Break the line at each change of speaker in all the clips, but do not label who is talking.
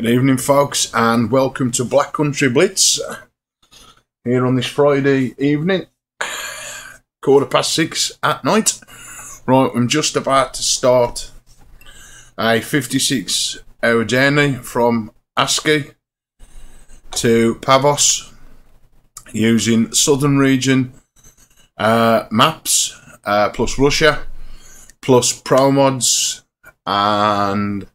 Good evening, folks, and welcome to Black Country Blitz here on this Friday evening, 6:15 at night. Right, I'm just about to start a 56-hour journey from Aksay to Pafos using Southern Region maps plus Russia plus Pro mods and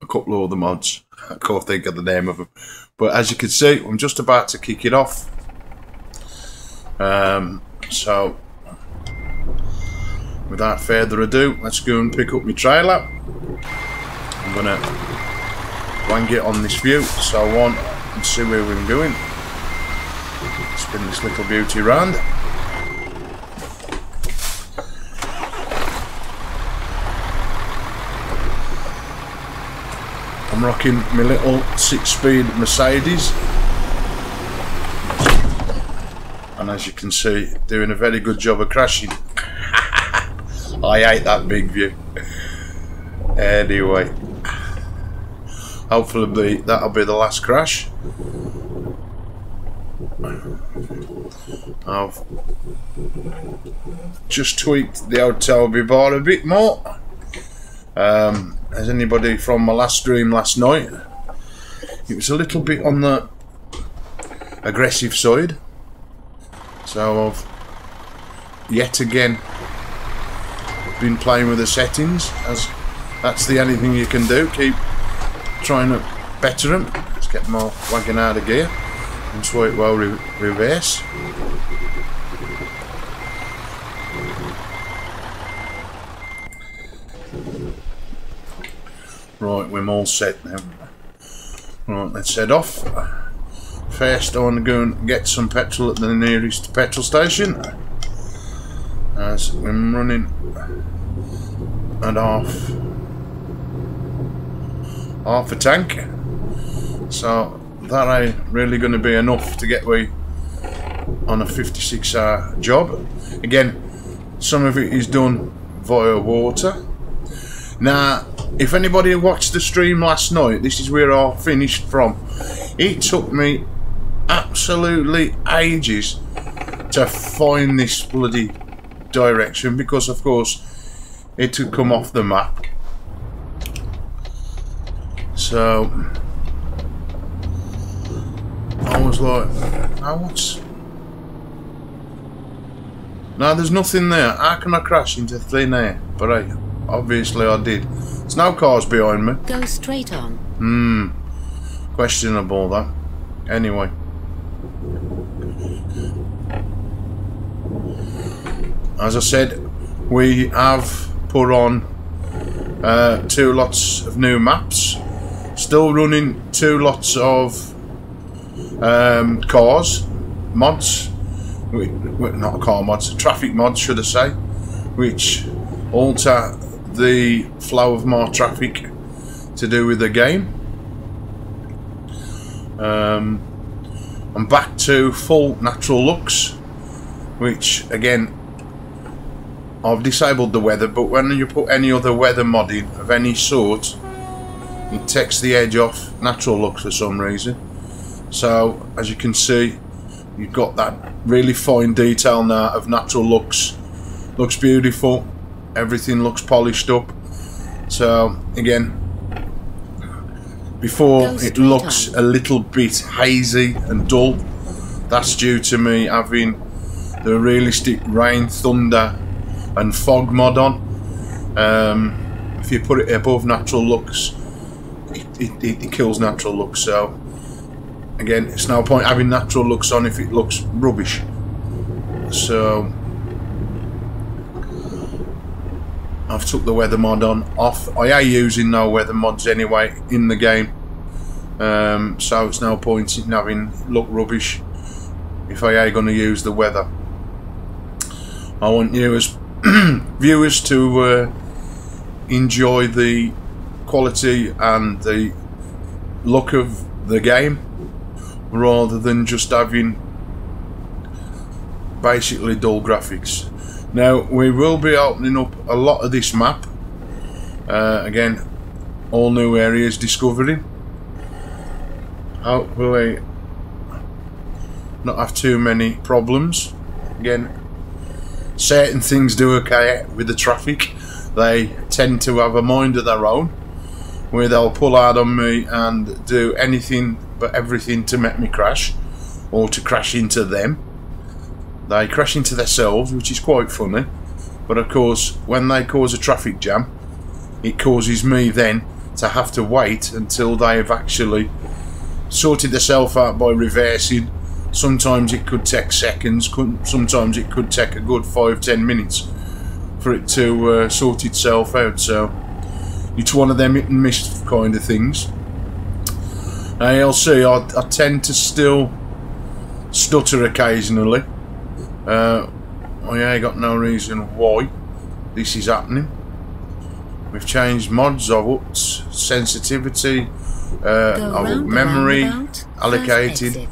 a couple of other mods. I can't think of the name of them, but as you can see, I'm just about to kick it off. So without further ado, let's go and pick up my trailer. I'm gonna wang it on this view so on and see where we're going. Spin this little beauty round. I'm rocking my little 6-speed Mercedes, and as you can see, doing a very good job of crashing. I hate that big view. Anyway, hopefully that'll be the last crash. I've just tweaked the old Tobii bar a bit more. As anybody from my last stream last night, it was a little bit on the aggressive side, so I've yet again been playing with the settings, as that's the only thing you can do. Keep trying to better them. Let's get my wagon out of gear and swipe well reverse. Right, we're all set now. Right, let's head off. First, I want to go and get some petrol at the nearest petrol station, as I'm running at half a tank, so that ain't really going to be enough to get me on a 56-hour job. Again, some of it is done via water. Now, if anybody watched the stream last night, this is where I finished from. It took me absolutely ages to find this bloody direction, because of course it had come off the map. So I was like, oh, what's... No, there's nothing there. How can I crash into thin air? But hey, obviously I did. There's no cars behind me.
Go straight on.
Questionable that. Anyway. As I said, we have put on 2 lots of new maps. Still running 2 lots of cars, mods. Not car mods, traffic mods should I say, which alter the flow of more traffic to do with the game. I'm back to full natural looks, which again, I've disabled the weather, but when you put any other weather modding of any sort, it takes the edge off natural looks for some reason. So as you can see, you've got that really fine detail now of natural looks. Looks beautiful. Everything looks polished up. So again, before it looks a little bit hazy and dull. That's due to me having the realistic rain, thunder and fog mod on. If you put it above natural looks, it kills natural looks. So again, it's no point having natural looks on if it looks rubbish. So I've took the weather mod off. I am using no weather mods anyway in the game, so it's no point in having look rubbish if I am going to use the weather. I want you as viewers to enjoy the quality and the look of the game, rather than just having basically dull graphics. Now, we will be opening up a lot of this map. Again, all new areas discovering. hopefully not have too many problems. Again, certain things do occur with the traffic. They tend to have a mind of their own, where they'll pull out on me and do anything but everything to make me crash, or to crash into them. They crash into themselves, which is quite funny, but of course when they cause a traffic jam, it causes me then to have to wait until they've actually sorted themselves out by reversing. Sometimes it could take seconds, sometimes it could take a good 5-10 minutes for it to sort itself out. So it's one of them hit and miss kind of things. Now you'll see I tend to still stutter occasionally. I ain't got no reason why this is happening. We've changed mods, I've upped sensitivity, I've upped memory allocated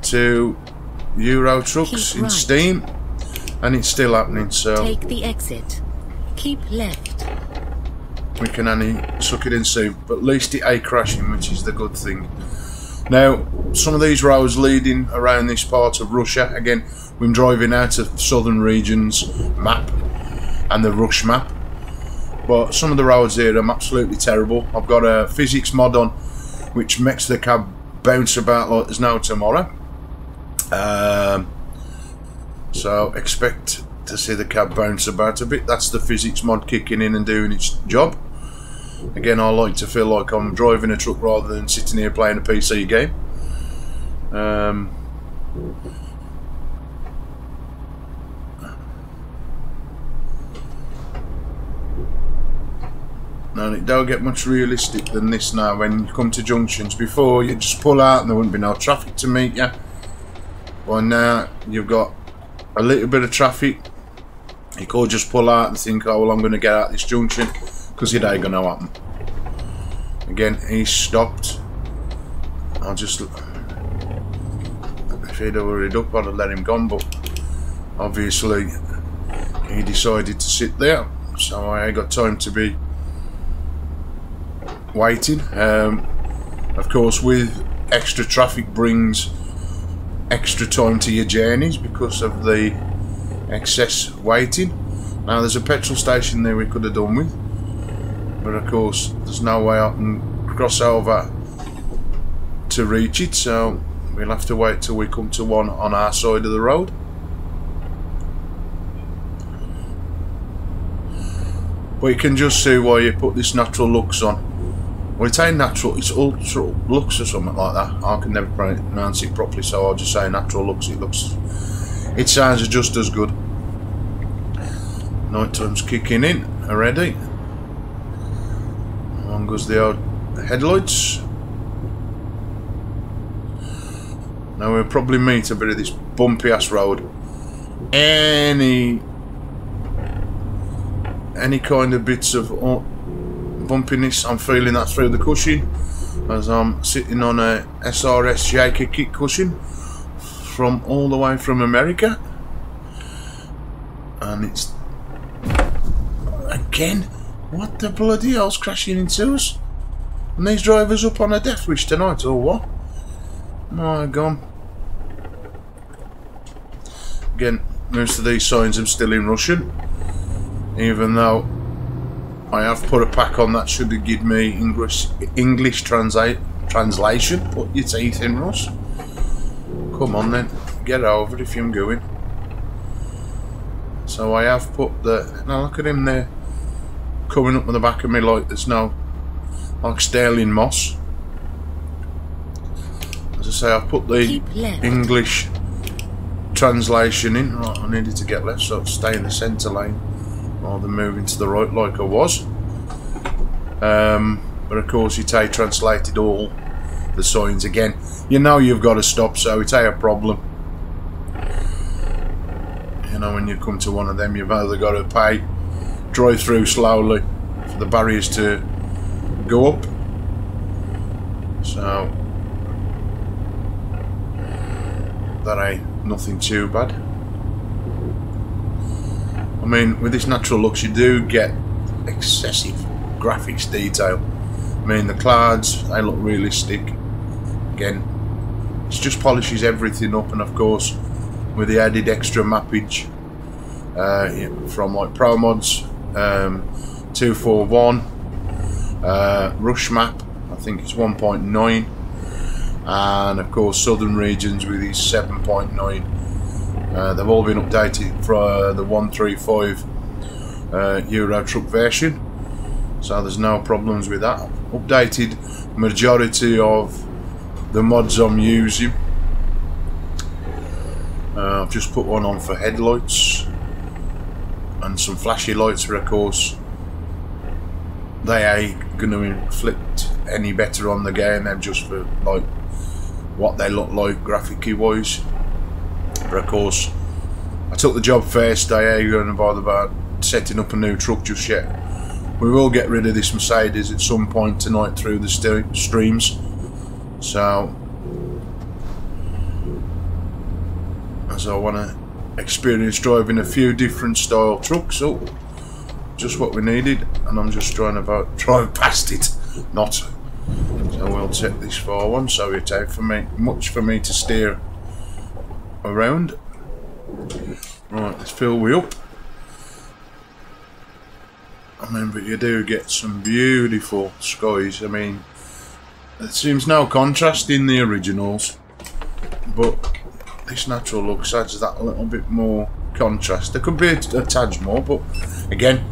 to Euro trucks in Steam, and it's still happening. So
take the exit, keep left.
We can only suck it and see, but at least it ain't crashing, which is the good thing. Now, some of these roads leading around this part of Russia, again, we're driving out of Southern Region's map and the RusMap, but some of the roads here are absolutely terrible. I've got a physics mod on which makes the cab bounce about like there's no tomorrow. So expect to see the cab bounce about a bit. That's the physics mod kicking in and doing its job. Again, I like to feel like I'm driving a truck rather than sitting here playing a PC game. Now it don't get much realistic than this now when you come to junctions. Before you just pull out and there wouldn't be no traffic to meet you. Well, now you've got a little bit of traffic. You could just pull out and think, oh well, I'm going to get out this junction, because it ain't going to happen. Again, he's stopped. I'll just, if he'd hurried up, I'd have let him go, but obviously he decided to sit there, so I ain't got time to be waiting. Of course, with extra traffic brings extra time to your journeys because of the excess waiting. Now there's a petrol station there we could have done with, but of course there's no way I can cross over to reach it, so we'll have to wait till we come to one on our side of the road. But you can just see why you put this natural lux on. Well, it ain't natural, it's ultra lux or something like that. I can never pronounce it properly, so I'll just say natural lux. It sounds just as good. Night time's kicking in already. Along goes the old headlights. Now we'll probably meet a bit of this bumpy ass road. Any kind of bits of bumpiness, I'm feeling that through the cushion, as I'm sitting on a SRS Jaker kit cushion from all the way from America, and it's again, what the bloody hell's crashing into us? And these drivers up on a death wish tonight or what? My God. Again, most of these signs are still in Russian, even though I have put a pack on that should have given me English translation. Put your teeth in, Russ. Come on then, get over if you're going. So I have put the, now look at him there, coming up on the back of me like there's no, like Sterling Moss. As I say, I've put the English translation in. Right, I needed to get left, so I'll stay in the centre lane rather than moving to the right like I was. But of course it ain't translated all the signs again. You know you've got to stop, so it ain't a problem. You know, when you come to one of them, you've either got to pay, drive through slowly for the barriers to go up. So that ain't nothing too bad. I mean, with this natural lux you do get excessive graphics detail. I mean, the clouds, they look realistic. again, it just polishes everything up, and of course with the added extra mappage from like Pro Mods 241, RusMap, I think it's 1.9, and of course Southern Regions with his 7.9. They've all been updated for the 135 Euro truck version, so there's no problems with that. Updated majority of the mods I'm using. I've just put one on for headlights and some flashy lights, for of course they ain't going to inflict any better on the game. They're just for like what they look like graphically wise. But of course I took the job first. I ain't going to bother about setting up a new truck just yet. We will get rid of this Mercedes at some point tonight through the streams. So, as I want to experience driving a few different style trucks. Oh, just what we needed, and I'm just trying to drive past it. Not. So we'll take this far one. So it takes much for me to steer around. Right, let's fill we up. I mean, but you do get some beautiful skies. I mean, there seems no contrast in the originals, but this natural looks adds that a little bit more contrast. There could be a tad more, but again,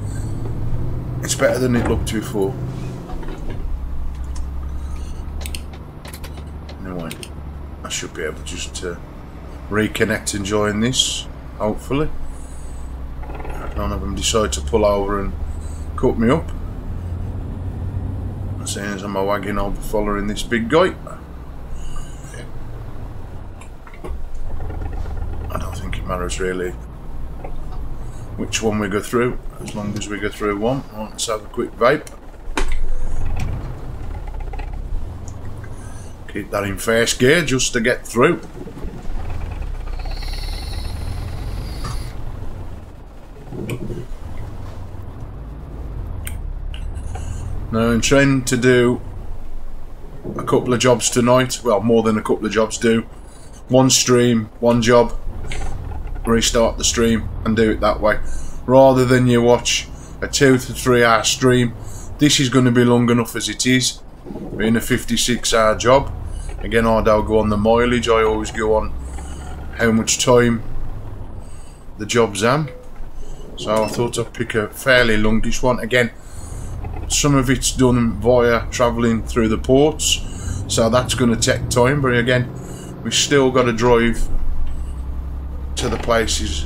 it's better than it looked before. Anyway, I should be able just to reconnect and join this, hopefully. None of them decide to pull over and cut me up. As soon as I'm a wagon, I'll be following this big guy. I don't think it matters really which one we go through, as long as we go through one. Right, let's have a quick vape. Keep that in first gear just to get through. Now I'm trying to do a couple of jobs tonight. Well, more than a couple of jobs. Do one stream, one job, restart the stream and do it that way, rather than you watch a 2 to 3 hour stream. This is going to be long enough as it is, being a 56-hour job. Again, I don't go on the mileage, I always go on how much time the job's am. So I thought I'd pick a fairly longish one. Again, some of it's done via travelling through the ports, so that's going to take time, but again, we've still got to drive to the places.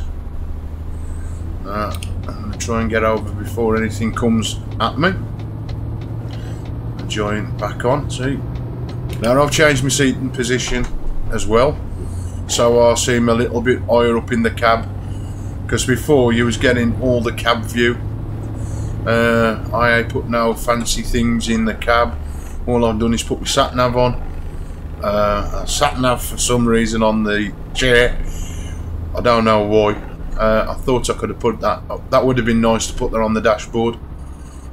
I'm going to try and get over before anything comes at me. Join back on. See, now I've changed my seating position as well, so I seem a little bit higher up in the cab, because before you was getting all the cab view. I put no fancy things in the cab. All I've done is put my sat nav on. A sat nav for some reason on the chair. I don't know why. I thought I could have put that. That would have been nice to put that on the dashboard,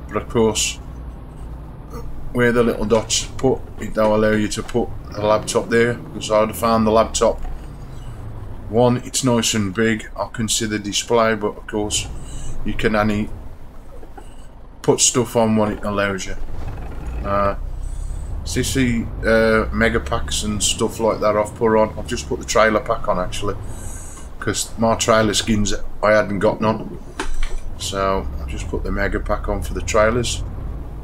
but of course, where the little dots put, it don't allow you to put the laptop there. Because I'd have found the laptop. One, it's nice and big. I can see the display, but of course, you can only put stuff on what it allows you. So you see mega packs and stuff like that I've put on. I've just put the trailer pack on actually, because my trailer skins I hadn't got none. So I've just put the mega pack on for the trailers.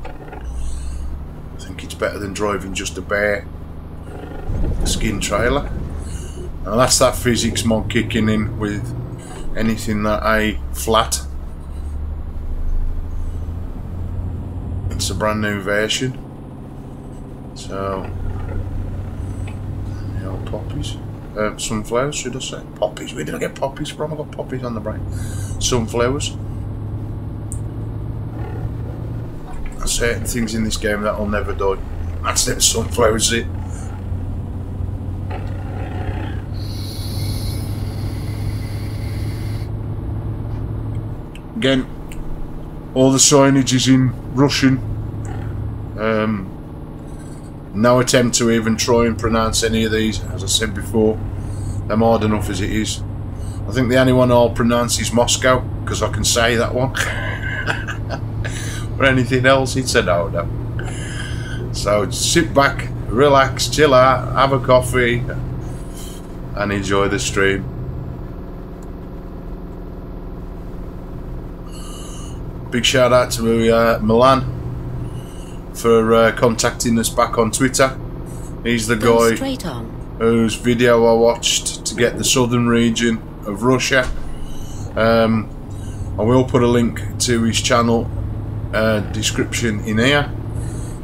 I think it's better than driving just a bare skin trailer. Now that's that physics mod kicking in with anything that a flat. It's a brand new version. So, the old poppies. Sunflowers, should I say? Poppies. Where did I get poppies from? I got poppies on the brain. Sunflowers. There's certain things in this game that will never die. That's them sunflowers, it. Again, all the signage is in Russian. No attempt to even try and pronounce any of these. As I said before, they're hard enough as it is. I think the only one I'll pronounce is Moscow, because I can say that one. Or anything else, it's a no-no. So sit back, relax, chill out, have a coffee, and enjoy the stream. Big shout out to Milan for contacting us back on Twitter. He's the guy whose video I watched to get the southern region of Russia. I will put a link to his channel description in here,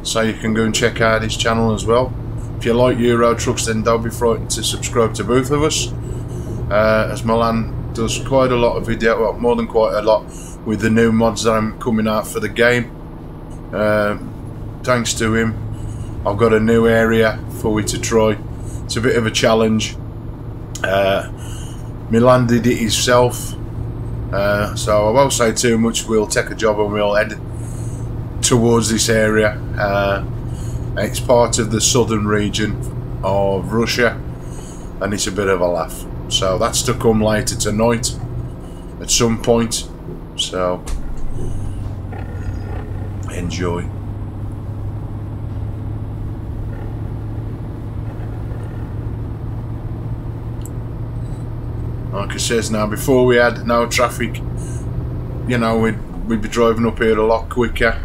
so you can go and check out his channel as well. If you like Euro trucks, then don't be frightened to subscribe to both of us, as Milan does quite a lot of video, well, more than quite a lot, with the new mods that I'm coming out for the game. Thanks to him, I've got a new area for we to try. It's a bit of a challenge. Milan did it himself, so I won't say too much. We'll take a job and we'll head towards this area. It's part of the southern region of Russia, and it's a bit of a laugh. So that's to come later tonight at some point, so enjoy. Like it says now, before we had no traffic, you know, we'd be driving up here a lot quicker,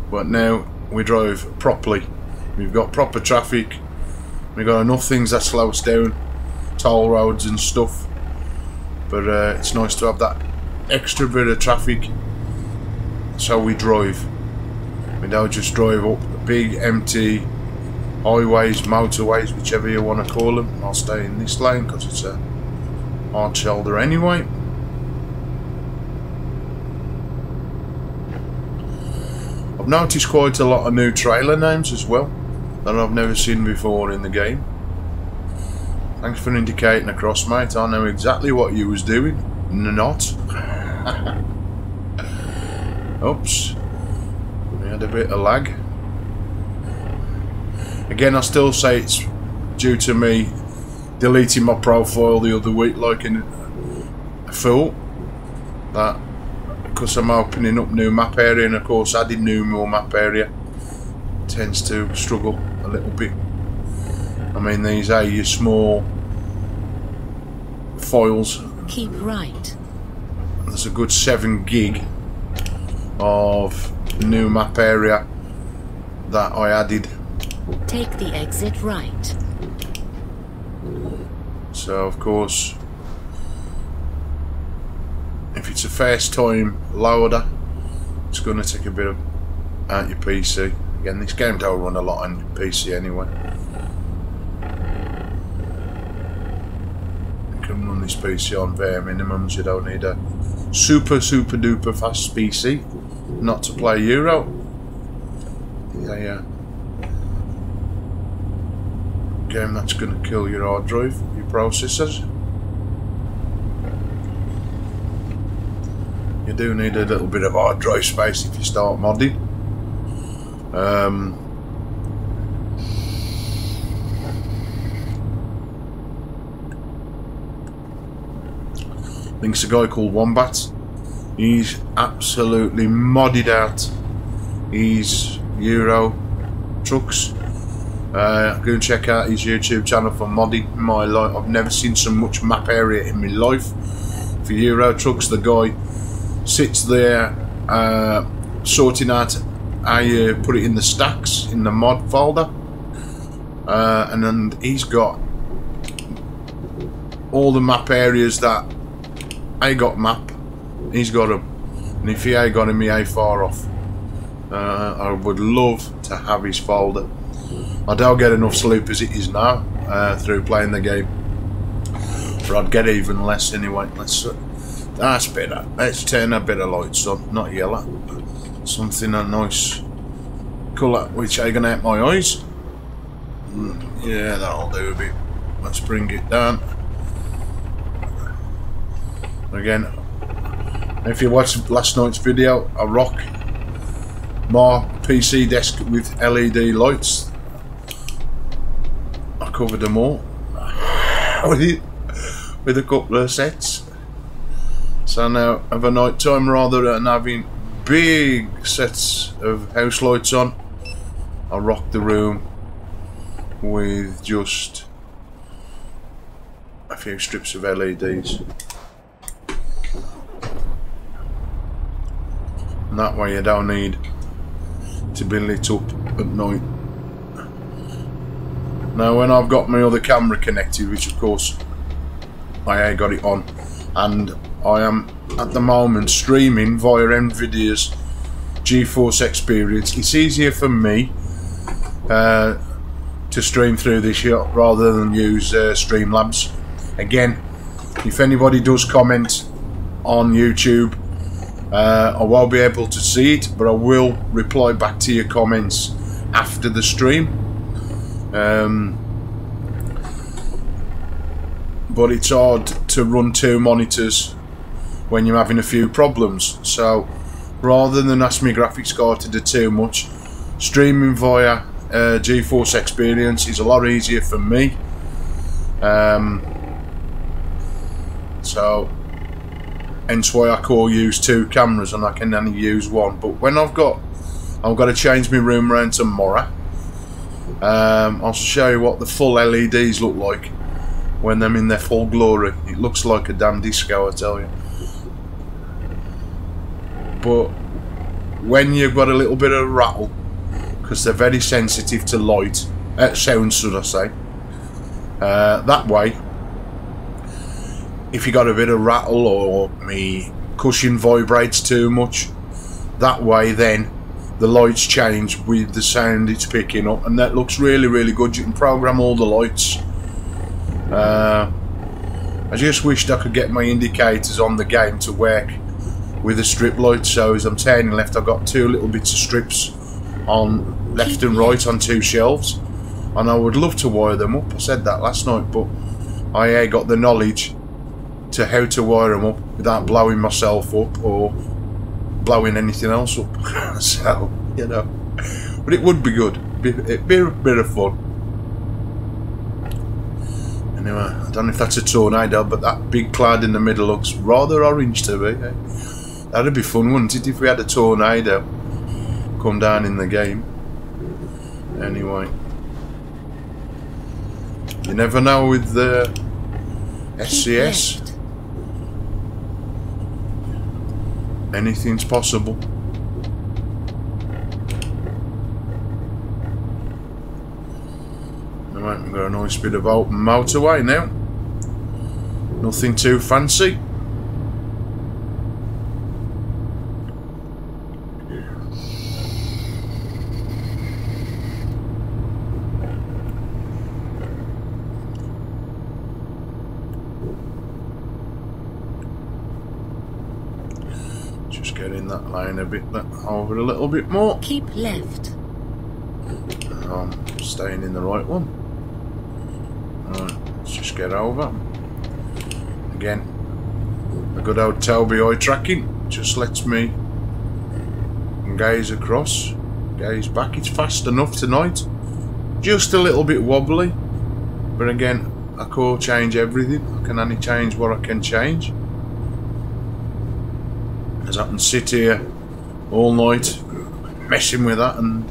but now we drive properly. We've got proper traffic, we've got enough things that slow us down, toll roads and stuff, but it's nice to have that extra bit of traffic, so we drive. We don't just drive up big empty highways, motorways, whichever you want to call them. I'll stay in this lane because it's a hard shoulder anyway. I've noticed quite a lot of new trailer names as well that I've never seen before in the game. Thanks for indicating across, mate. I know exactly what you was doing. Not. Oops. We had a bit of lag. Again, I still say it's due to me deleting my profile the other week like a fool. That because I'm opening up new map area, and of course adding more map area tends to struggle a little bit. I mean, these are your small files.
Keep right.
There's a good 7 gig of new map area that I added.
Take the exit right.
So of course, if it's a first time loader, it's going to take a bit of out your PC. Again, this game don't run a lot on your PC anyway. You can run this PC on bare minimums. You don't need a super duper fast PC not to play Euro. Yeah. Game that's going to kill your hard drive, your processors. You do need a little bit of hard drive space if you start modding. I think it's a guy called Wombat. He's absolutely modded out his Euro trucks. Go and check out his YouTube channel for modding. In my life, I've never seen so much map area in my life for Euro trucks. The guy sits there sorting out how you put it in the stacks in the mod folder, and then he's got all the map areas that I got map. He's got them, and if he ain't got him, he ain't far off. I would love to have his folder. I don't get enough sleep as it is now through playing the game, but I'd get even less anyway. That's better. Let's turn a bit of lights on, not yellow. Something a nice colour which ain't gonna hurt my eyes. Yeah, that'll do a bit. Let's bring it down. Again, if you watched last night's video, I rock my PC desk with LED lights. covered them all with a couple of sets. So now of a night time, rather than having big sets of house lights on, I rock the room with just a few strips of LEDs. And that way you don't need to be lit up at night. Now when I've got my other camera connected, which of course I got it on, and I am at the moment streaming via NVIDIA's GeForce Experience, it's easier for me to stream through this rather than use Streamlabs. Again, if anybody does comment on YouTube, I won't be able to see it, but I will reply back to your comments after the stream. But it's hard to run two monitors when you're having a few problems, so rather than ask my graphics card to do too much, streaming via GeForce Experience is a lot easier for me. So hence why I call use two cameras and I can only use one. But when I've got to change my room around tomorrow, I'll show you what the full LEDs look like when they're in their full glory. It looks like a damn disco, I tell you. But when you've got a little bit of rattle, because they're very sensitive to light, sound should I say, that way, if you got a bit of rattle or me cushion vibrates too much, that way then the lights change with the sound it's picking up, and that looks really, really good. You can program all the lights. I just wished I could get my indicators on the game to work with a strip light, so as I'm turning left I've got two little bits of strips on left and right on two shelves, and I would love to wire them up. I said that last night, but I got the knowledge to how to wire them up without blowing myself up or blowing anything else up. So, you know, but it would be good. It'd be a bit of fun. Anyway, I don't know if that's a tornado, but that big cloud in the middle looks rather orange to me. Eh? That'd be fun, wouldn't it, if we had a tornado come down in the game. Anyway, you never know with the SCS. Anything's possible. Right, we've got a nice bit of open motorway now. Nothing too fancy. Just get in that line a bit, over a little bit more.
Keep left.
I'm staying in the right one. Right, let's just get over. Again, a good old Tobii eye tracking just lets me gaze across, gaze back. It's fast enough tonight, just a little bit wobbly, but again, I can't change everything. I can only change what I can change, as I can sit here all night messing with that and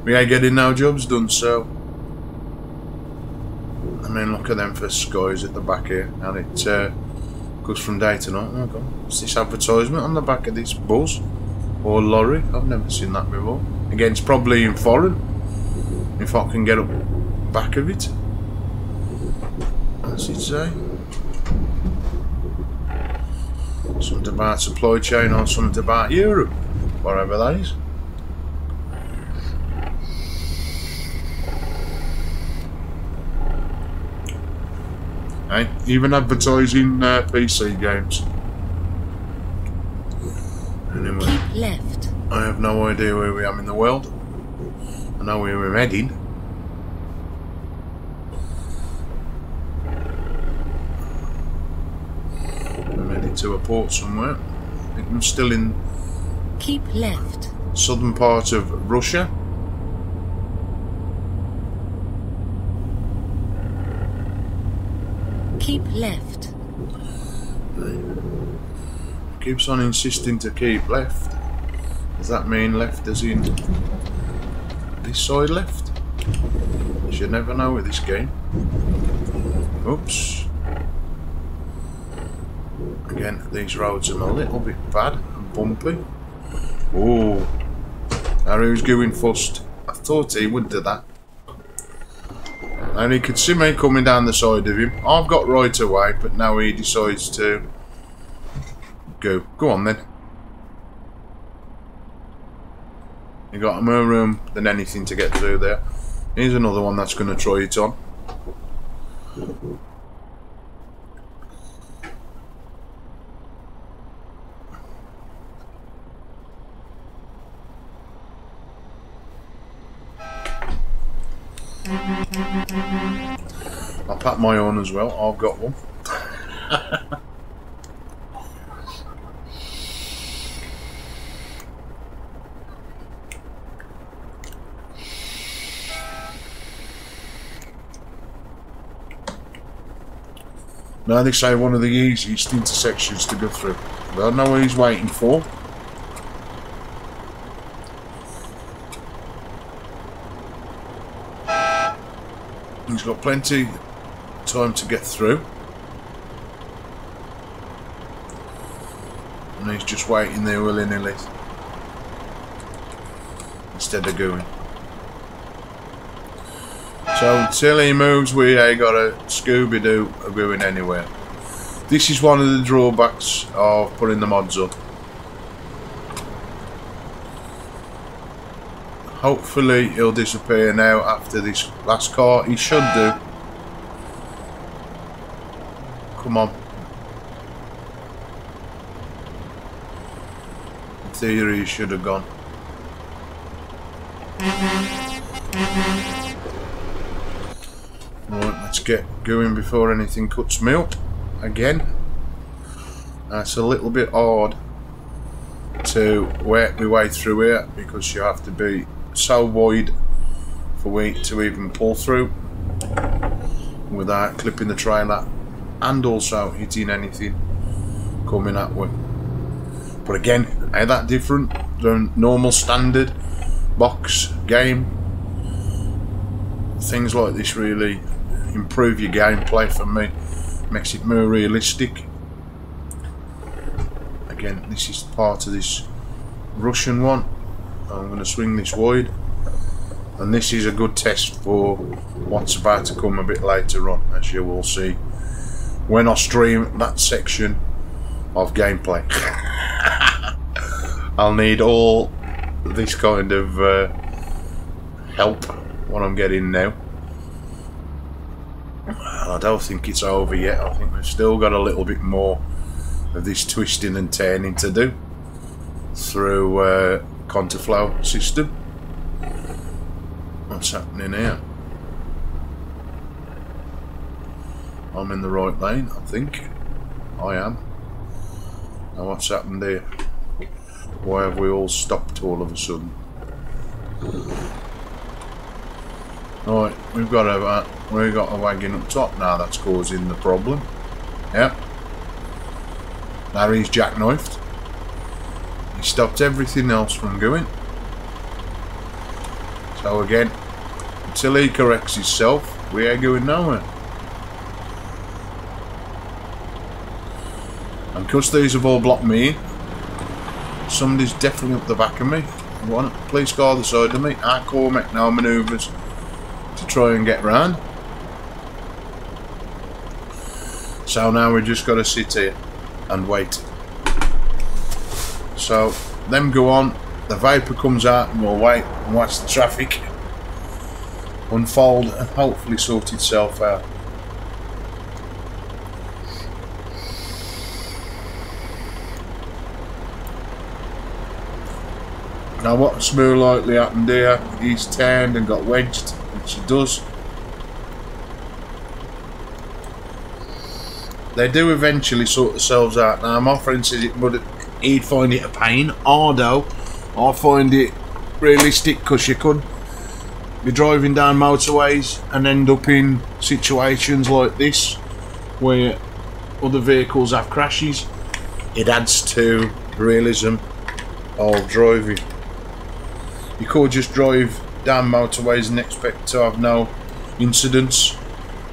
we ain't getting no jobs done. So I mean, look at them for skies at the back here, and it goes from day to night. Oh God, what's this advertisement on the back of this bus or lorry? I've never seen that before. Again, it's probably in foreign, if I can get up back of it. What's it say? Something about supply chain or something about Europe, whatever that is. Hey, even advertising PC games. Anyway,
keep left.
I have no idea where we are in the world. I know where we're heading. We're heading to a port somewhere. I think I'm still in.
Keep left.
Southern part of Russia.
Keep left.
Keeps on insisting to keep left. Does that mean left as in this side left? You should never know with this game. Oops. Again, these roads are a little bit bad and bumpy. Oh, now who's going first? I thought he would do that. And he could see me coming down the side of him. I've got right away, but now he decides to go. Go on then. You got more room than anything to get through there. Here's another one that's going to try it on. I'll pack my own as well. I've got one. Now they say one of the easiest intersections to go through. I don't know what he's waiting for. He's got plenty of time to get through. And he's just waiting there willy-nilly instead of going. So until he moves, we ain't got a Scooby-Doo of going anywhere. This is one of the drawbacks of putting the mods up. Hopefully he'll disappear now after this last car. He should do. Come on. In theory he should have gone. Right, let's get going before anything cuts me up again. It's a little bit hard to work my way through here because you have to be so wide for me to even pull through without clipping the trailer and also hitting anything coming that way. But again, ain't that different than normal standard box game? Things like this really improve your gameplay for me, makes it more realistic. Again, this is part of this Russian one. I'm going to swing this wide, and this is a good test for what's about to come a bit later on, as you will see when I stream that section of gameplay. I'll need all this kind of help what I'm getting now. I don't think it's over yet. I think we've still got a little bit more of this twisting and turning to do through counterflow system. What's happening here? I'm in the right lane, I think. I am. Now what's happened here? Why have we all stopped all of a sudden? Right, we've got a wagon up top now that's causing the problem. Yep. Now he's jackknifed. He stopped everything else from going. So again, until he corrects himself, we ain't going nowhere. And because these have all blocked me in, somebody's definitely up the back of me. One police car the side of me. Hardcore make no manoeuvres to try and get round. So now we've just got to sit here and wait. So them go on, the vapour comes out, and we'll wait and watch the traffic unfold and hopefully sort itself out. Now what's more likely happened here, he's turned and got wedged, which he does. They do eventually sort themselves out. Now my friend says he'd find it a pain. Although I find it realistic because you could be driving down motorways and end up in situations like this where other vehicles have crashes. It adds to realism of driving. You could just drive down motorways and expect to have no incidents.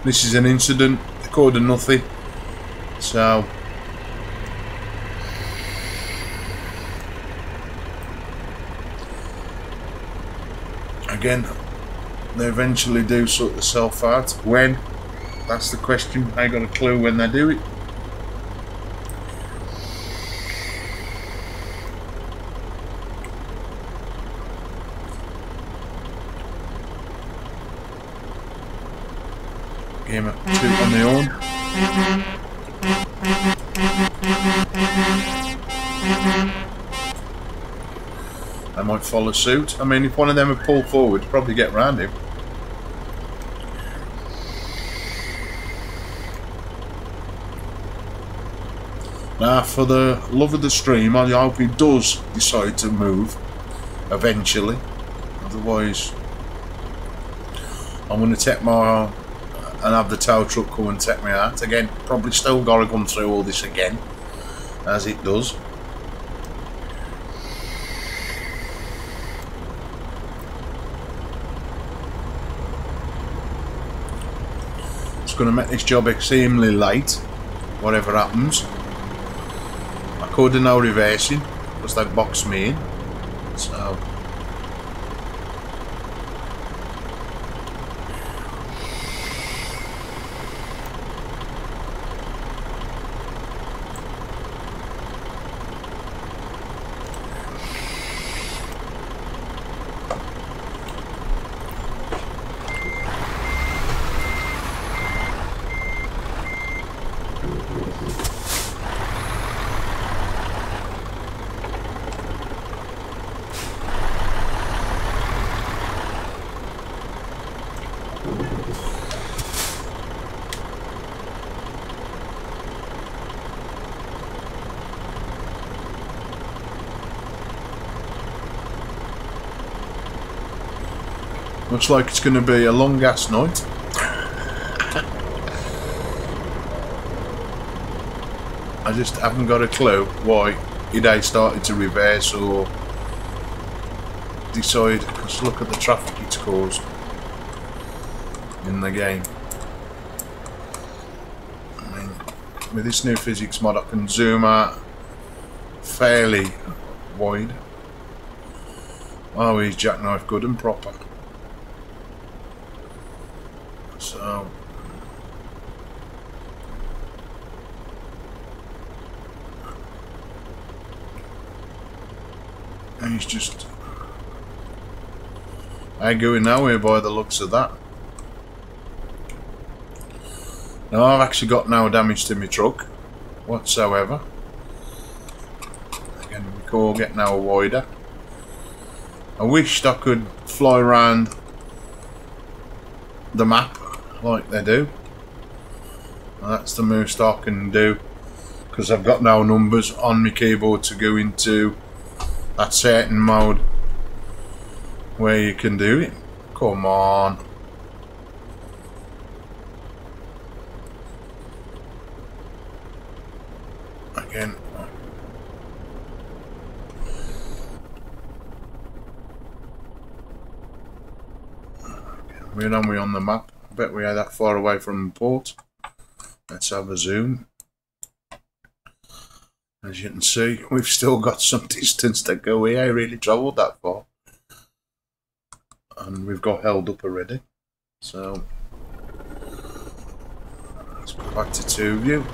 This is an incident. They could have nothing. So again, they eventually do sort themselves out. When? That's the question. I got a clue when they do it. Game at 2 on the own. I might follow suit. I mean, if one of them would pull forward, probably get round him. Now, for the love of the stream, I hope he does decide to move eventually. Otherwise, I'm going to take my and have the tow truck come and take me out again. Probably still got to come through all this again, as it does. It's going to make this job extremely late, whatever happens. I could do no reversing because they boxed me in, so. Looks like it's going to be a long ass night. I just haven't got a clue why it started to reverse or decide, because look at the traffic it's caused in the game. I mean, with this new physics mod I can zoom out fairly wide. Oh, he's jackknife good and proper. So and he's just ain't going nowhere by the looks of that. Now I've actually got no damage to my truck whatsoever. Again, we can get now wider. I wished I could fly around the map like they do. And that's the most I can do, because I've got no numbers on my keyboard to go into that certain mode where you can do it. Come on. Again. Where are we on the map? I bet we are that far away from the port. Let's have a zoom. As you can see, we've still got some distance to go. We ain't really travelled that far. And we've got held up already. So, let's go back to 2 view.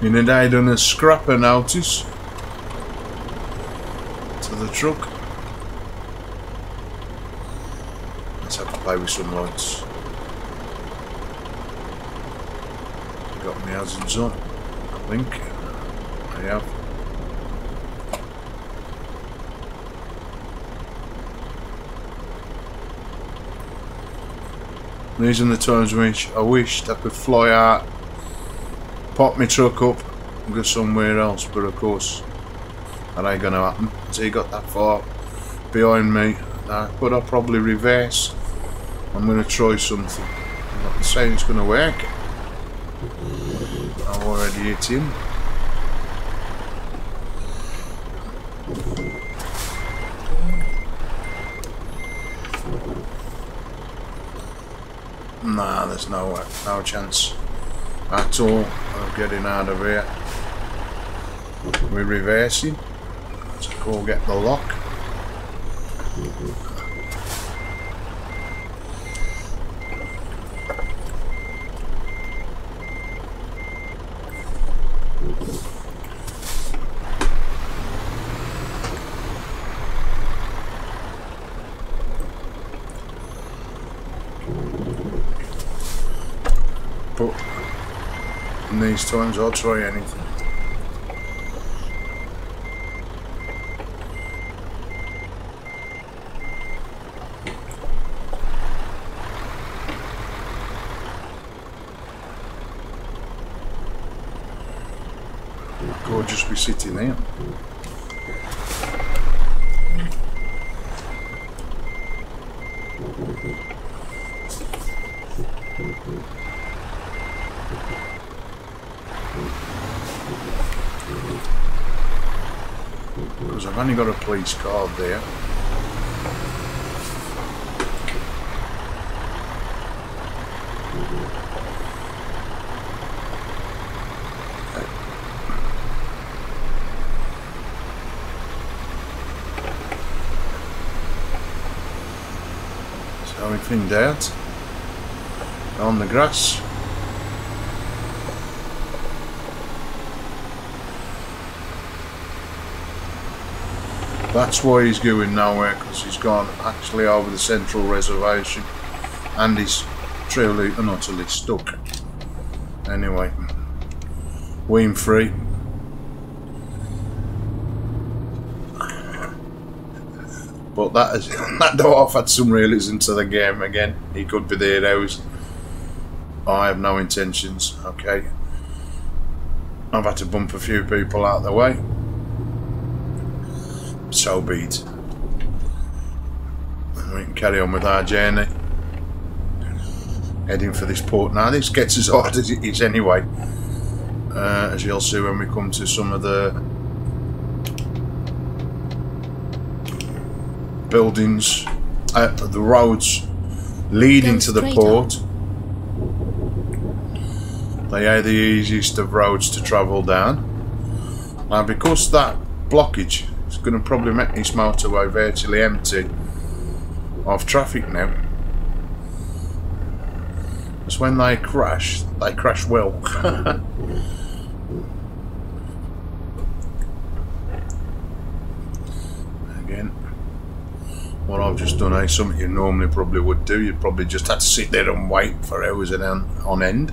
In a day done a scrapper notice to the truck. Let's have to play with some lights. Got my hazards on, I think. I have. These are the times which I wished I could fly out, pop my truck up and go somewhere else, but of course that ain't gonna happen. So he got that far behind me. Could I probably reverse I'm going to try something. I'm not saying it's going to work. I've already hit him. Nah, there's no chance at all of getting out of here. We're reversing. Let's go get the lock. But in these times I'll try anything. I could just be sitting here. Because I've only got a police card there. So we thinned out on the grass. That's why he's going nowhere, because he's gone actually over the central reservation and he's truly and utterly stuck. Anyway, wean free. But that dwarf had some realism to the game again. He could be the heroes. I have no intentions, okay. I've had to bump a few people out of the way. So be it. We can carry on with our journey. Heading for this port now. This gets as hard as it is anyway. As you'll see when we come to some of the buildings, the roads leading to the port. They are the easiest of roads to travel down. Now, because that blockage is going to probably make this motorway virtually empty of traffic now. Because when they crash well. Again, what I've just done is something you normally probably would do. You'd probably just have to sit there and wait for hours on end.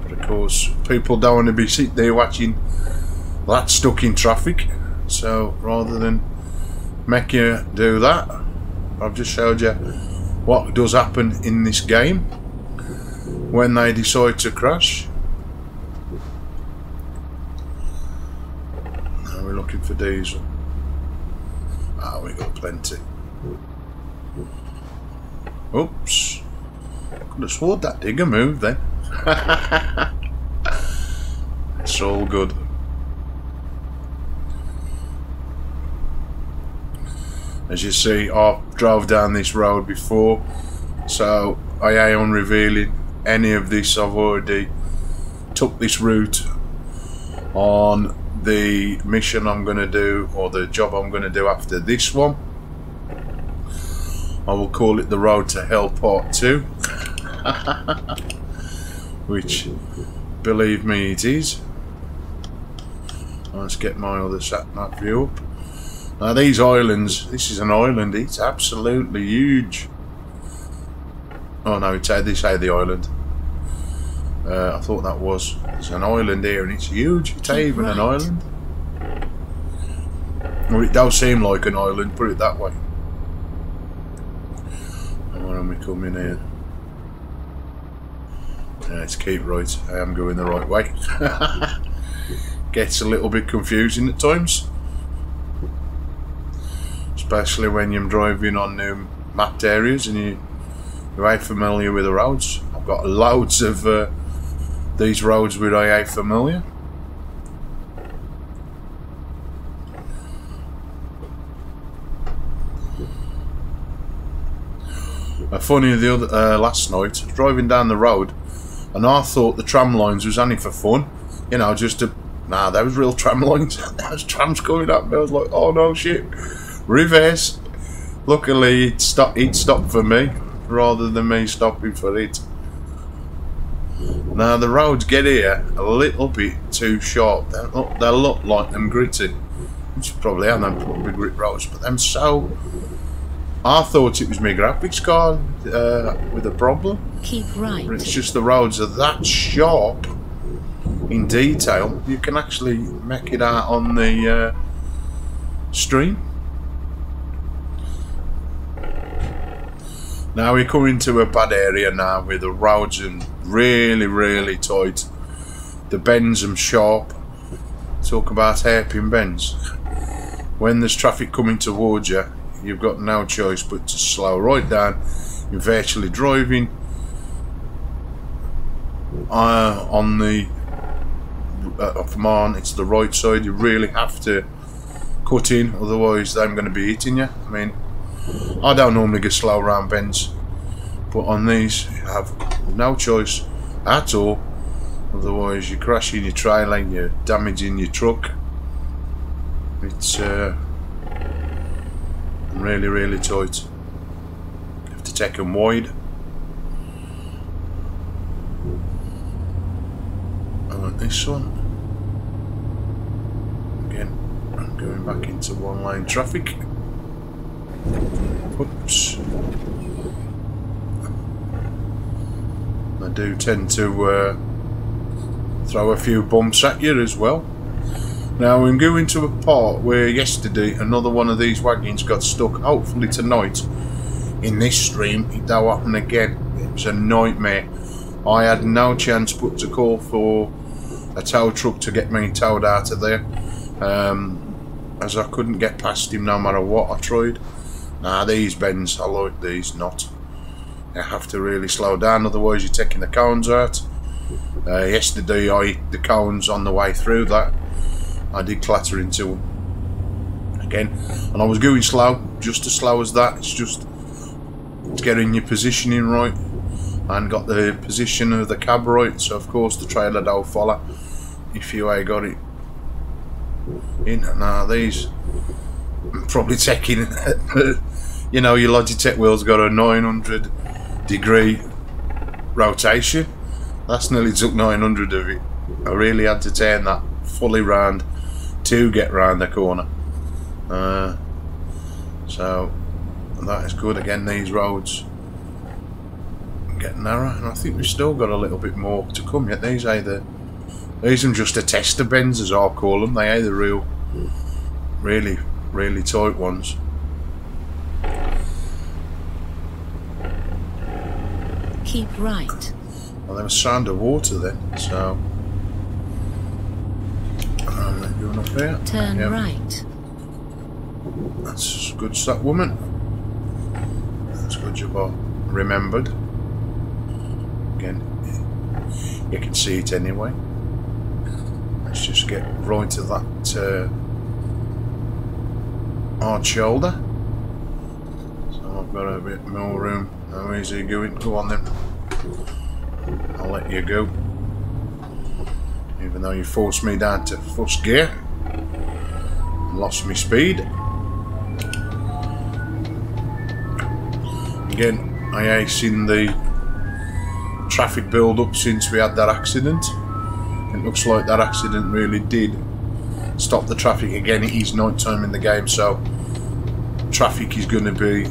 But of course, people don't want to be sitting there watching that stuck in traffic. So rather than make you do that, I've just showed you what does happen in this game when they decide to crash. Now we're looking for diesel. Ah, we got plenty. Oops. Could have sworn that digger moved then. It's all good. As you see, I drove down this road before, so I am revealing any of this. I've already took this route on the mission I'm going to do, or the job I'm going to do after this one. I will call it the Road to Hell Part 2. Which, believe me, it is. Let's get my other sat-nav view up. Now these islands, this is an island, it's absolutely huge. Oh no, they say the island. I thought that was. There's an island here and it's huge. It's even an island. Well, it does seem like an island, put it that way. And where am we coming here? Let's keep right. I am going the right way. Gets a little bit confusing at times. Especially when you're driving on new mapped areas and you You ain't familiar with the roads? I've got loads of these roads where I ain't familiar. Funny, the other last night, driving down the road, and I thought the tram lines was only for fun, you know, just to. Nah, there was real tram lines. There was trams coming up. I was like, oh no, shit, reverse. Luckily, he'd stop for me rather than me stopping for it. Now the roads get here a little bit too sharp. They look like them gritty, which probably are them probably grit roads, but them so. I thought it was my graphics card with a problem.
Keep right.
But it's just the roads are that sharp in detail. You can actually make it out on the stream. Now we come into a bad area now where the roads are really, really tight. The bends are sharp. Talk about hairpin bends. When there's traffic coming towards you, you've got no choice but to slow right down. You're virtually driving on the come on, it's the right side. You really have to cut in, otherwise they're going to be hitting you. I mean, I don't normally get slow around bends, but on these you have no choice at all. Otherwise you're crashing your trailer, you're damaging your truck. It's really, really tight. You have to take them wide. I want this one. Again, I'm going back into one lane traffic. Oops. I do tend to throw a few bumps at you as well. Now we're going to a part where yesterday another one of these wagons got stuck. Hopefully tonight in this stream it don't happen again. It was a nightmare. I had no chance but to call for a tow truck to get me towed out of there, as I couldn't get past him no matter what I tried. Now these bends, I like these not. You have to really slow down, otherwise you're taking the cones out. Yesterday I hit the cones on the way through that. I did clatter into them again, and I was going slow, just as slow as that. It's just getting your positioning right and got the position of the cab right, so of course the trailer don't follow if you ain't got it in. Now these I'm probably taking you know, your Logitech wheel's got a 900-degree rotation. That's nearly took 900 of it. I really had to turn that fully round to get round the corner, so that is good. Again, these roads get narrow, and I think we've still got a little bit more to come yet. These are just a tester bends, as I call them. They are the real, really, really tight ones.
Keep right.
Well, there was sound of water then, so. Going up here.
Turn right.
That's good stuff, woman. That's good job I remembered. Again, you can see it anyway. Let's just get right to that hard shoulder. So I've got a bit more room. How easy going? Go on then. I'll let you go. Even though you forced me down to first gear, lost my speed. Again, I ain't seen the traffic build up since we had that accident. It looks like that accident really did stop the traffic. Again, it is night time in the game, so traffic is going to be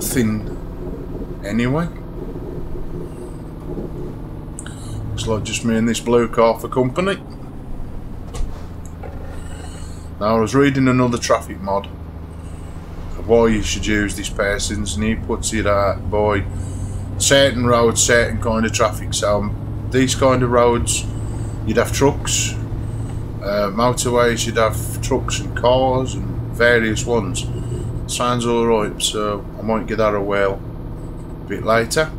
thin anyway. Looks like just me and this blue car for company. Now, I was reading another traffic mod of why you should use this Pearson's, and he puts it out by certain roads, certain kind of traffic. So these kind of roads, you'd have trucks, motorways, you'd have trucks and cars and various ones. Sounds alright, so I might give that a whirl bit later.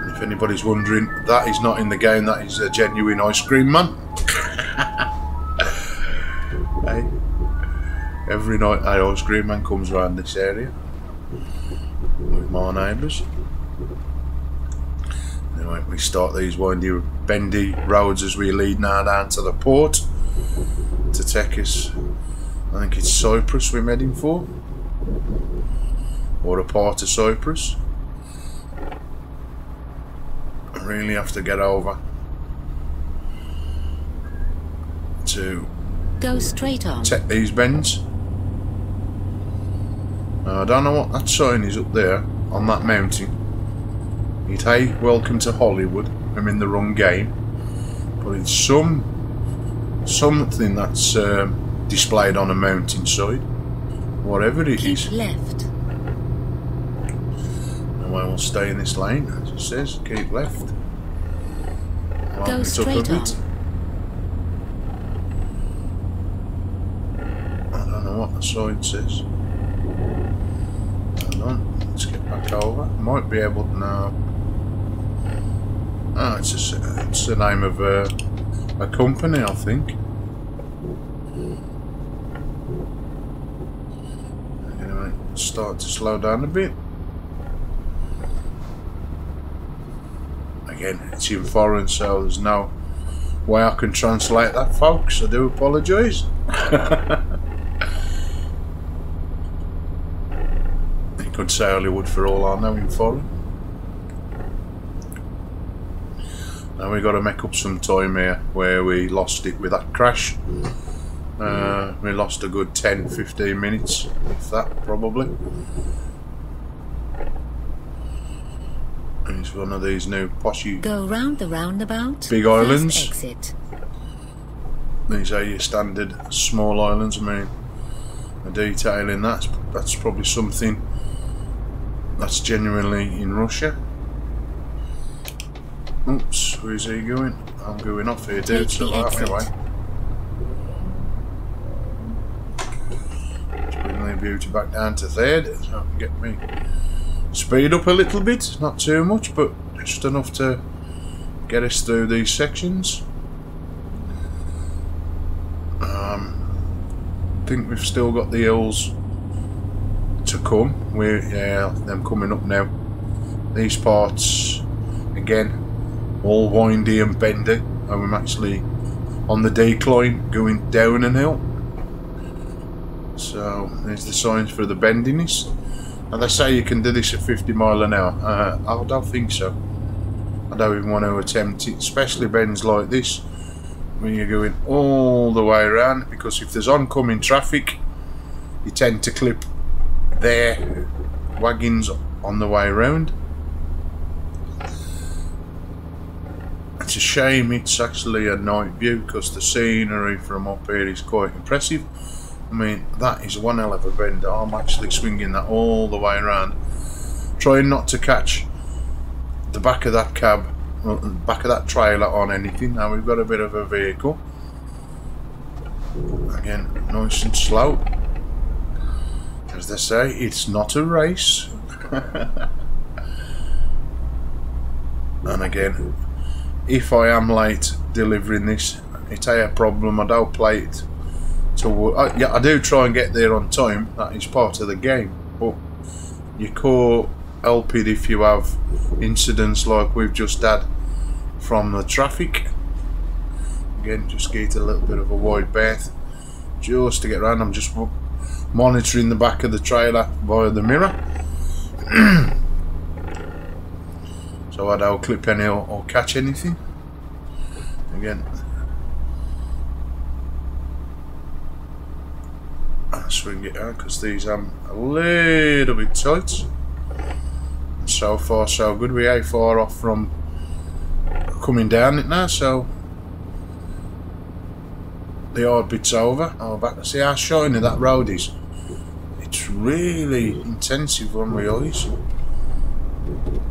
And if anybody's wondering, that is not in the game, that is a genuine ice cream man. Hey, every night an ice cream man comes around this area with my neighbours. Anyway, we start these windy, bendy roads as we lead now down to the port to take us. I think it's Cyprus we're heading for, or a part of Cyprus. I really have to get over to
go straight on.
Take these bends. I don't know what that sign is up there on that mountain. It's hey, welcome to Hollywood. I'm in the wrong game, but it's something that's displayed on a mountainside, whatever it is.
Keep left.
And I will stay in this lane, as it says. Keep left.
Go straight on.
I don't know what the sign says. Hold on, let's get back over. Might be able to now. Ah, it's the name of a company, I think. Anyway, start to slow down a bit. Again, it's in foreign, so there's no way I can translate that, folks. I do apologise. You could say Hollywood for all I know in foreign. Now we got to make up some time here where we lost it with that crash. We lost a good 10-15 minutes, if that, probably. And it's one of these new poshy
go round the roundabout.
big islands.
Exit.
These are your standard small islands. I mean, the detail in that's probably something that's genuinely in Russia. Oops, where's he going? I'm going off here, dude, so anyway. Let's bring the beauty back down to third so I can get me speed up a little bit, not too much, but just enough to get us through these sections. I think we've still got the hills to come. Yeah, them coming up now. These parts, again, all windy and bendy, and I'm actually on the decline going down a hill. So there's the signs for the bendiness. And they say you can do this at 50 miles an hour. I don't think so. I don't even want to attempt it, especially bends like this when you're going all the way around, because if there's oncoming traffic you tend to clip their wagons on the way around. It's a shame it's actually a night view, because the scenery from up here is quite impressive. I mean, that is one hell of a bend. I'm actually swinging that all the way around, trying not to catch the back of that cab, well, the back of that trailer on anything. Now we've got a bit of a vehicle. Again, nice and slow. As they say, it's not a race. And again, if I am late delivering this, it's a problem. I don't play it to yeah, I do try and get there on time. That is part of the game, but you can't help it if you have incidents like we've just had from the traffic. Again, just get a little bit of a wide berth just to get around. I'm just monitoring the back of the trailer via the mirror. So I don't clip any or catch anything. Again, I'll swing it out because these are a little bit tight. So far so good. We ain't far off from coming down it now, so the hard bit's over. Oh, back to see how shiny that road is. It's really intensive on my eyes.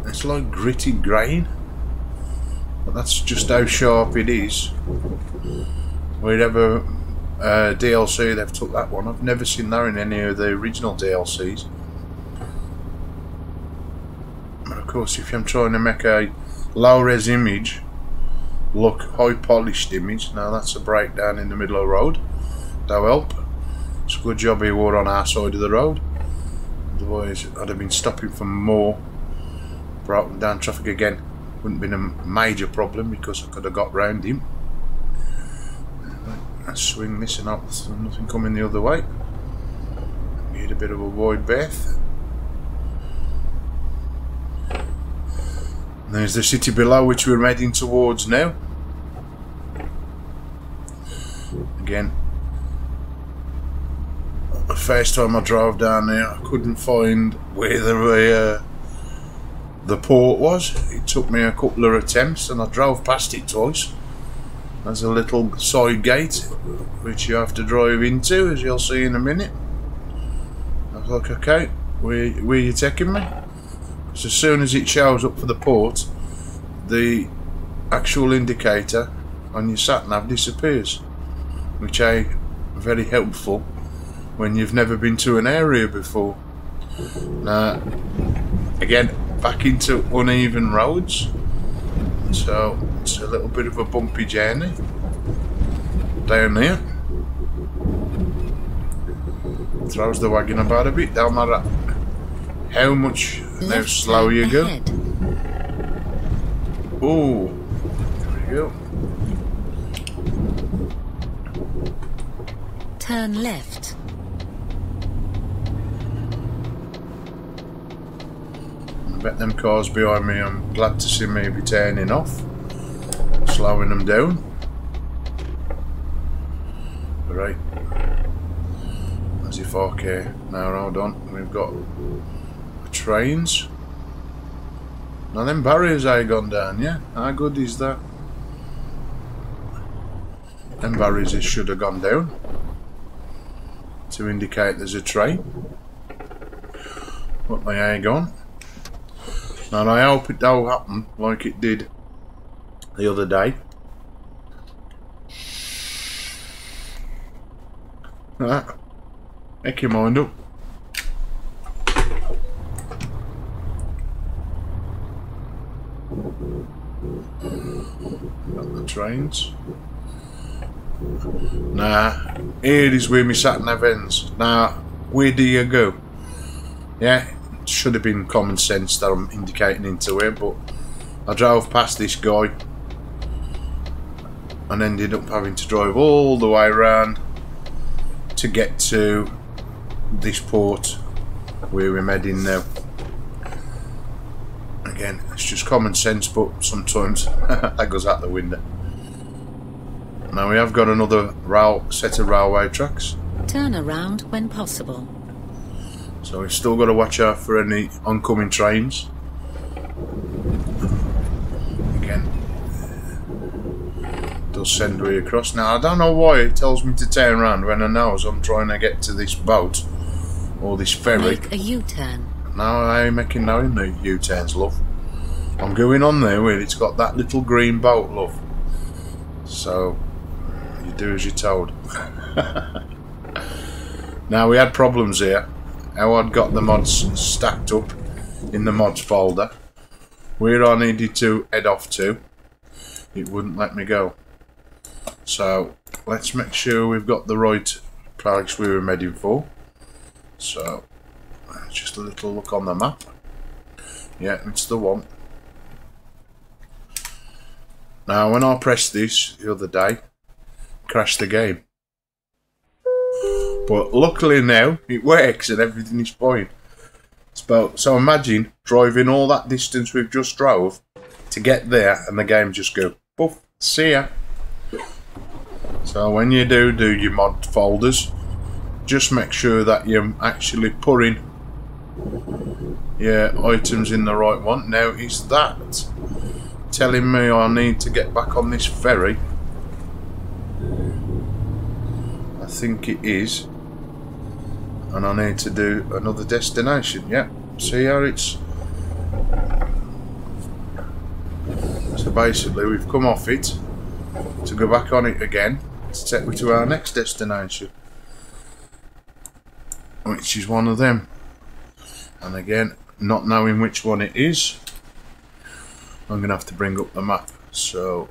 It's like gritty grain, but that's just how sharp it is. Wherever DLC they've took that one, I've never seen that in any of the original DLCs. course, if I'm trying to make a low-res image look high-polished image, now that's a breakdown in the middle of the road. That'll help. It's a good job he were on our side of the road. Otherwise, I'd have been stopping for more. Broken down traffic again. Wouldn't have been a major problem because I could have got round him. Let's swing this and up so nothing coming the other way. Need a bit of a wide berth. And there's the city below which we're heading towards now. Again, the first time I drove down there I couldn't find where the port was. It took me a couple of attempts and I drove past it twice. There's a little side gate which you have to drive into, as you'll see in a minute. I was like, okay, where are you taking me? Because as soon as it shows up for the port, the actual indicator on your sat nav disappears, which is very helpful when you've never been to an area before. Now, again, back into uneven roads, so it's a little bit of a bumpy journey down there. Throws the wagon about a bit, don't matter how much how slow you go. Oh, there we go.
Turn left.
I bet them cars behind me, I'm glad to see me be turning off, slowing them down. Right, as if okay. Now hold on, we've got the trains. Now them barriers ain't gone down, yeah? How good is that? Them barriers should have gone down to indicate there's a train. But they ain't gone. Now I hope it don't happen like it did the other day. Make your mind up. Got the trains. Now, here is where my sat nav ends. Now, where do you go? Yeah, it should have been common sense that I'm indicating into here, but I drove past this guy and ended up having to drive all the way around to get to this port where we're heading now. Again, it's just common sense, but sometimes that goes out the window. Now we have got another set of railway tracks.
Turn around when possible.
So we've still got to watch out for any oncoming trains. Again, it does send me across. Now I don't know why it tells me to turn around when I know I'm trying to get to this boat or this ferry.
Make a U-turn.
No, I ain't making no U-turns, love. I'm going on there where it's got that little green boat, love. So you do as you're told. Now we had problems here. How I'd got the mods stacked up in the mods folder. Where I needed to head off to, it wouldn't let me go. So let's make sure we've got the right place we were heading for. So just a little look on the map. Yeah, it's the one. Now when I pressed this the other day, crashed the game. But luckily now it works and everything is fine. So imagine driving all that distance we've just drove to get there and the game just go poof, see ya. So when you do your mod folders, just make sure that you're actually putting your items in the right one. Now is that telling me I need to get back on this ferry? I think it is. And I need to do another destination. Yeah, see how it's... So basically we've come off it to go back on it again to take me to our next destination, which is one of them. And again, not knowing which one it is, I'm going to have to bring up the map. So,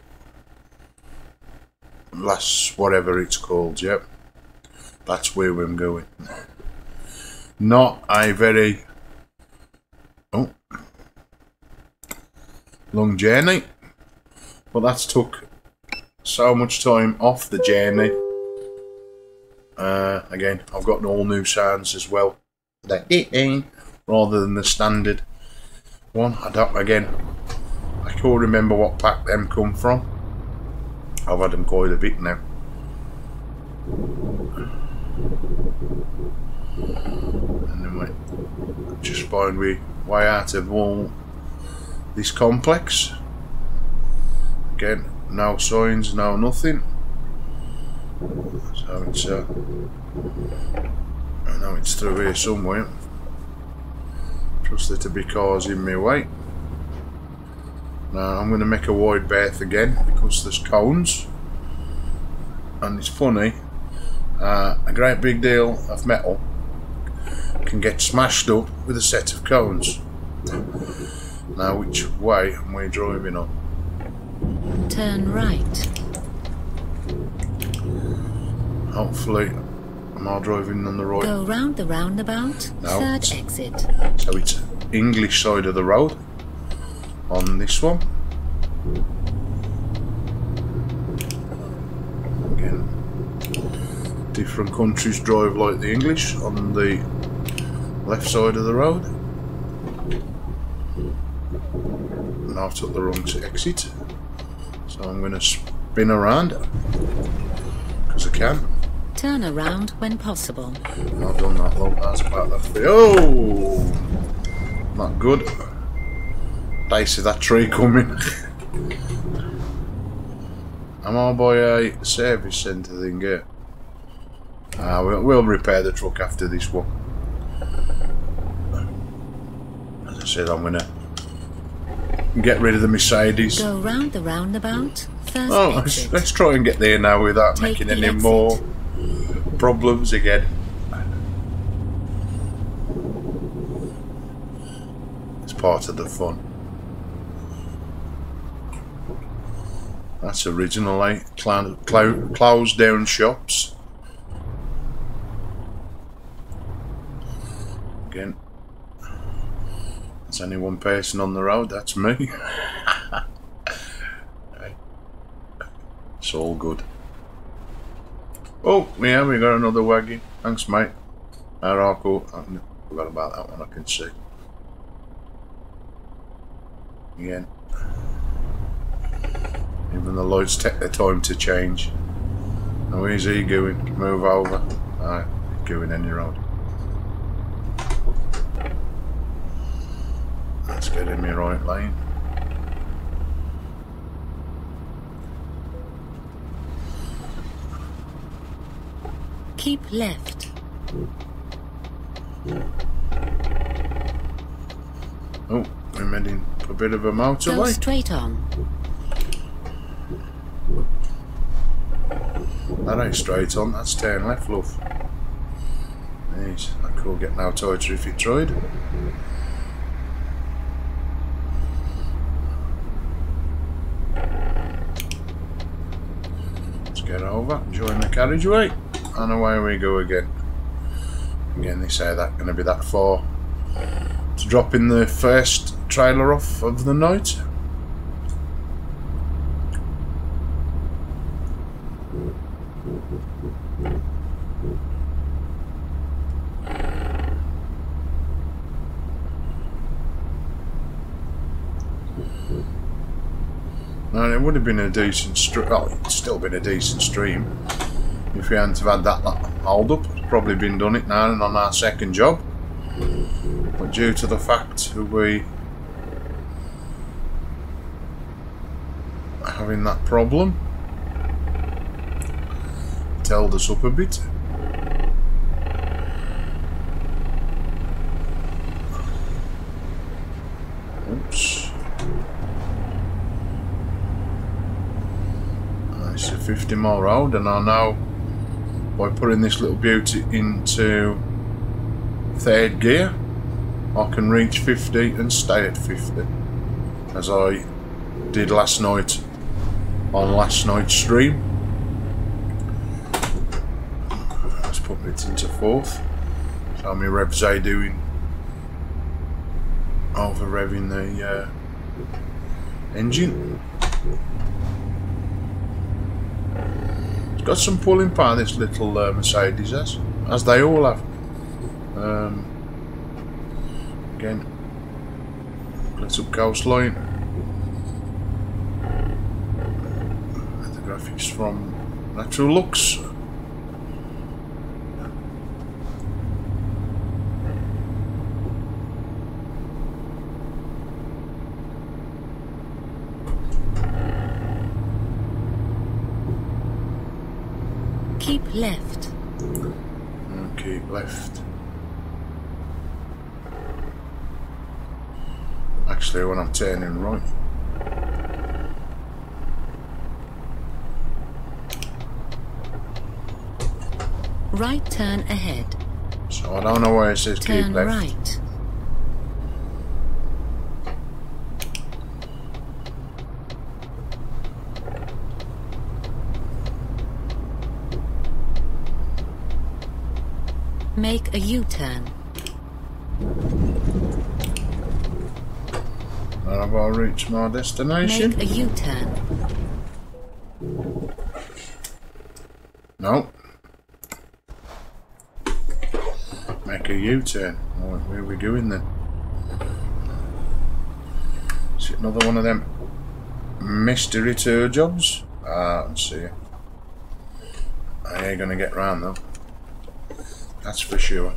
last whatever it's called, yep. That's where I'm going. Not a very long journey, but that's took so much time off the journey. Again, I've got all new sounds as well, rather than the standard one. I can't remember what pack them come from. I've had them quite a bit now. And then we just find we way out of all this complex. Again, no signs, no nothing. So it's I know it's through here somewhere. Trust there to be cars in my way. Now I'm going to make a wide berth again because there's cones, and it's funny. A great big deal of metal can get smashed up with a set of cones. Now, which way am I driving on?
Turn right.
Hopefully, am I driving on the right?
Go round the roundabout.
No,
third exit.
So it's English side of the road on this one. Again, different countries drive like the English on the left side of the road. And I've took the wrong exit, so I'm going to spin around because I can.
Turn around when possible.
I've done that long. That's about that free. Oh, not good. I see that tree coming. Am I by a service centre thing here? We'll repair the truck after this one. As I said, I'm going to get rid of the Mercedes.
Go round the roundabout. First exit.
Let's try and get there now without
Take
making
the
any
exit.
more problems again. It's part of the fun. That's originally closed down shops. Again, there's only one person on the road, that's me. It's all good. Oh, yeah, we got another wagon. Thanks, mate. Alright, cool. I forgot about that one, I can see. Again. Even the lights take their time to change. Now, where's he going? Move over. Alright, he's going any road. Let's get in the right lane.
Keep left.
Oh, we're heading a bit of a
Go
motorway.
straight on.
That ain't straight on, that's turn left, love. Jeez, that could get no tighter if you tried. Let's get over, join the carriageway, and away we go again. Again, they say that going to be that far to drop in the first trailer off of the night. Now, it would have been a decent stream. Well, it's still been a decent stream if we hadn't have had that hold up. It's probably been done it now and on our second job. But due to the fact of we having that problem, it held us up a bit. Oops. It's a 50 mile road, and I know by putting this little beauty into third gear I can reach 50 and stay at 50 as I did last night on last night's stream. Let's put it into 4th. How many revs are doing? Over revving the engine. It's got some pulling power, this little Mercedes has, as they all have. Again, little coastline. The graphics from Natural Looks.
Keep left.
And keep left. Actually, when I'm turning right.
Right turn ahead.
So I don't know where it says
Turn
keep left.
right. Make a U-turn.
And have I reached my destination?
Make a U-turn.
No. Make a U-turn. Right, where are we going then? Is it another one of them mystery tour jobs? Ah, let's see. I ain't gonna get round though. That's for sure.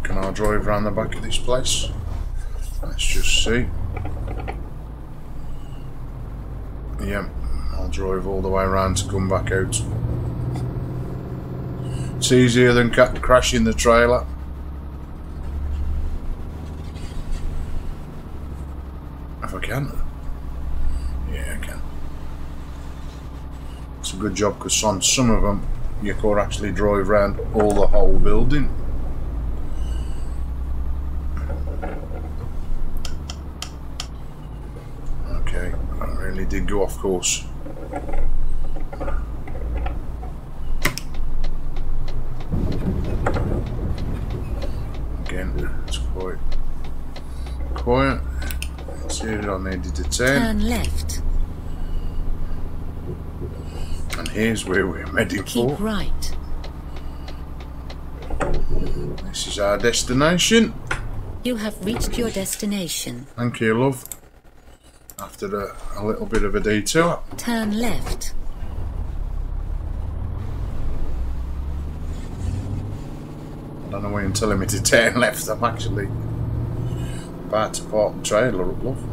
Can I drive around the back of this place? Let's just see. Yeah, I'll drive all the way around to come back out. It's easier than crashing the trailer. If I can. Yeah, I can. It's a good job because on some of them you could actually drive around the whole building. Okay, I really did go off course. Again, it's quite quiet. Let's see if I needed to turn.
Turn left.
And here's where we're heading for.
Keep right.
This is our destination.
You have reached your destination.
Thank you, love. After a little bit of a detour.
Turn left.
I don't know why you're telling me to turn left. I'm actually about to park the trailer up, love.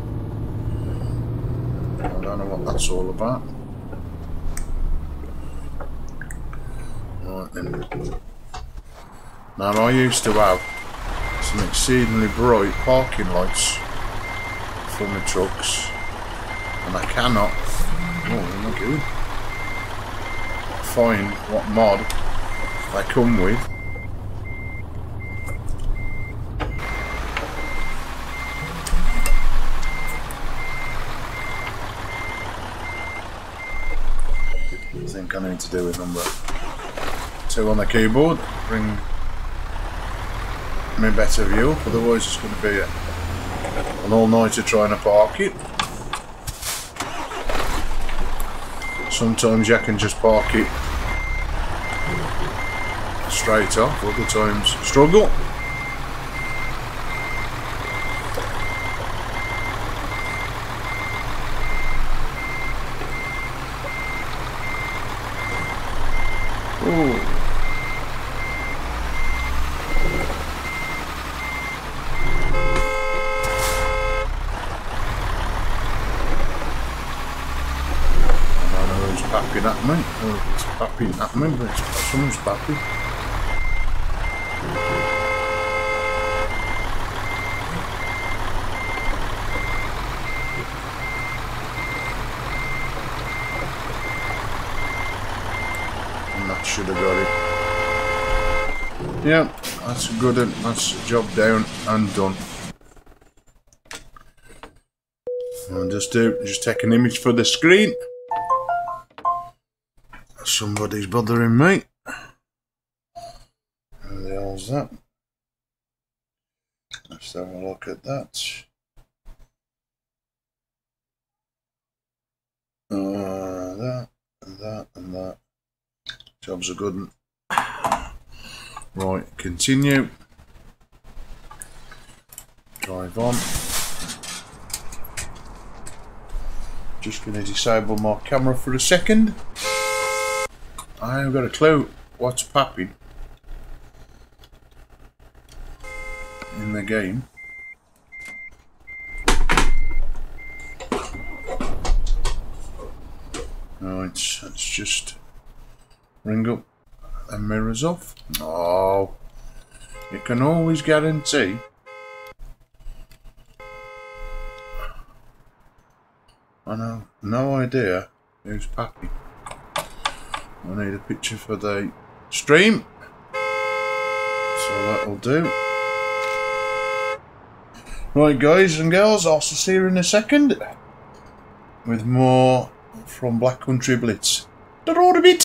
I don't know what that's all about. Right then. Now I used to have some exceedingly bright parking lights for my trucks, and I cannot, what am I doing? Find what mod they come with. I think I need to do with number 2 on the keyboard, bring me better view up, otherwise it's going to be an all-nighter trying to park it. Sometimes you can just park it straight off, other times struggle. Ooh. Papping at me, or it's papping at me, but someone's papping. And that should have got it. Yeah, that's good, and that's a job down and done. just take an image for the screen. Somebody's bothering me. Who the hell's that? Let's have a look at that. That and that and that. Job's a good one. Right, continue. Drive on. Just going to disable my camera for a second. I haven't got a clue what's popping in the game. Right, let's just ring up the mirrors off. Oh, you can always guarantee I know no idea who's Pappy. I need a picture for the stream, so that'll do. Right, guys and girls, I'll see you in a second with more from Black Country Blitz. The road a bit.